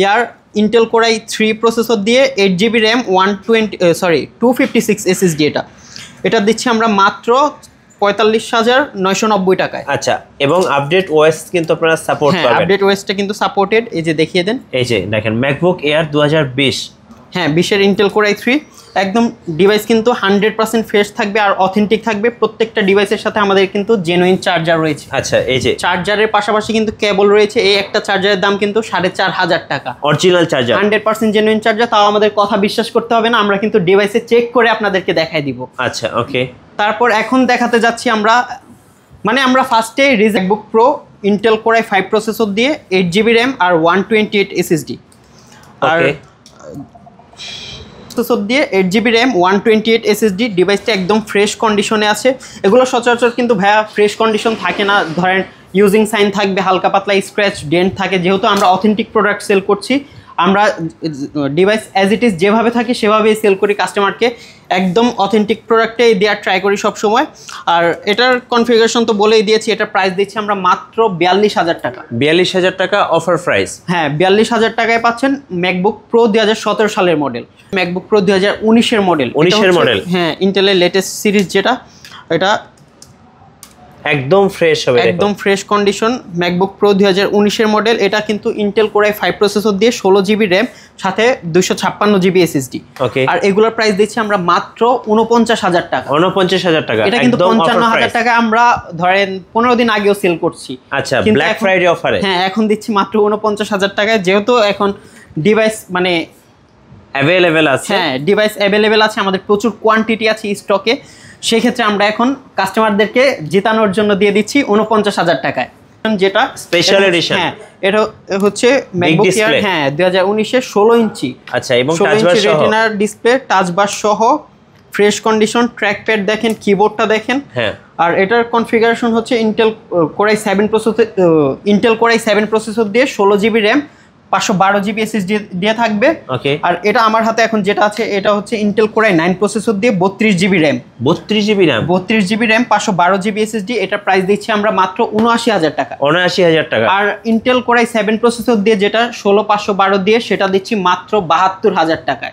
ইয়ার Intel core i3 processor দিয়ে 8GB RAM 256 SSD এটা দিচ্ছি আমরা মাত্র 45,990 টাকায়। আচ্ছা, এবং আপডেট ওএস কিন্তু আপনারা সাপোর্ট পাবেন। আপডেট ওএসটা কিন্তু সাপোর্টেড, এই যে দেখিয়ে দেন, এই যে দেখেন ম্যাকবুক এয়ার 2020, হ্যাঁ 20-এর ইন্টেল কোর i3 একদম ডিভাইস কিন্তু 100% ফ্রেশ থাকবে আর অথেন্টিক থাকবে। প্রত্যেকটা ডিভাইসের সাথে আমাদের কিন্তু জেনুইন চার্জার রয়েছে। আচ্ছা, এই যে চার্জারের পাশাপাশি কিন্তু কেবল রয়েছে। এই একটা চার্জারের দাম কিন্তু 4,500 টাকা, অরিজিনাল চার্জার, 100% জেনুইন চার্জার। তাও আমাদের কথা বিশ্বাস করতে হবে না, আমরা কিন্তু ডিভাইসে চেক করে আপনাদেরকে দেখাই দিব। আচ্ছা, ওকে। তারপর এখন দেখাতে যাচ্ছি আমরা ফার্স্টে MacBook pro Intel core i5 processor দিয়ে 8GB র্যাম আর 128 SSD আর প্রসেসর দিয়ে 8GB র্যাম 128 SSD। ডিভাইসটা একদম ফ্রেশ কন্ডিশনে আছে। এগুলো সচরাচর কিন্তু ভাইয়া ফ্রেশ কন্ডিশন থাকে না, ধরেন ইউজিং সাইন থাকবে, হালকা পাতলা স্ক্র্যাচ ডেন্ট থাকে। যেহেতু আমরা অথেন্টিক প্রোডাক্ট সেল করছি, আমরা ডিভাইস অ্যাজ ইট ইজ যেভাবে থাকে সেভাবেই সেল করি কাস্টমারকে। একদম অথেন্টিক প্রোডাক্টে দেওয়ার ট্রাই করি সবসময়। আর এটার কনফিগারেশন তো বলেই দিয়েছি, এটার প্রাইস দিচ্ছি আমরা মাত্র 42,000 টাকা। 42,000 টাকা অফার প্রাইস। হ্যাঁ, 42,000 টাকায় পাচ্ছেন ম্যাকবুক প্রো 2017 সালের মডেল, ম্যাকবুক প্রো 2019-এর মডেল। 19-এর মডেল, হ্যাঁ ইন্টেলের লেটেস্ট সিরিজ যেটা, এটা একদম ফ্রেশ হবে, একদম ফ্রেশ কন্ডিশন। ম্যাকবুক প্রো 2019-এর মডেল। এটা কিন্তু ইন্টেল কোর i5 প্রসেসর দিয়ে 16GB র্যাম সাথে 256GB SSD। ওকে, আর এগুলোর প্রাইস দিচ্ছি আমরা মাত্র 49,000 টাকা। 49,000 টাকা, এটা কিন্তু 55,000 টাকা আমরা ধরেন 15 দিন আগেও সেল করছি। আচ্ছা, ব্ল্যাক ফ্রাইডে অফারে। হ্যাঁ, এখন দিচ্ছি মাত্র 49,000 টাকায়। যেহেতু এখন ডিভাইস অ্যাভেলেবেল আছে, হ্যাঁ ডিভাইস অ্যাভেলেবেল আছে, আমাদের প্রচুর কোয়ান্টিটি আছে স্টকে। সেক্ষেত্রে আমরা এখন কাস্টমারদেরকে জেতানোর জন্য দিয়ে দিচ্ছি 49,000 টাকায়, যেটা স্পেশাল এডিশন। হ্যাঁ, এটা হচ্ছে ম্যাকবুক এয়ার, হ্যাঁ 2019-এর 16 ইঞ্চি। আচ্ছা, এবং টাচ বার সহ রেটিনার ডিসপ্লে, টাচ বার সহ, ফ্রেশ কন্ডিশন, ট্র্যাকপ্যাড দেখেন, কিবোর্ডটা দেখেন। হ্যাঁ, আর এটার কনফিগারেশন হচ্ছে ইন্টেল কোর i7 প্রসেসর দিয়ে 16GB র্যাম 512GB SSD দিয়ে থাকবে। ওকে, আর এটা আমার হাতে এখন যেটা আছে এটা হচ্ছে ইন্টেল কোর i9 প্রসেসর দিয়ে 32GB RAM, 32GB RAM 512GB SSD। এটা প্রাইস দিচ্ছি আমরা মাত্র 79,000 টাকা। 79,000 টাকা। আর ইন্টেল কোর i7 প্রসেসর দিয়ে যেটা 16512 দিয়ে, সেটা দিচ্ছি মাত্র 72,000 টাকায়।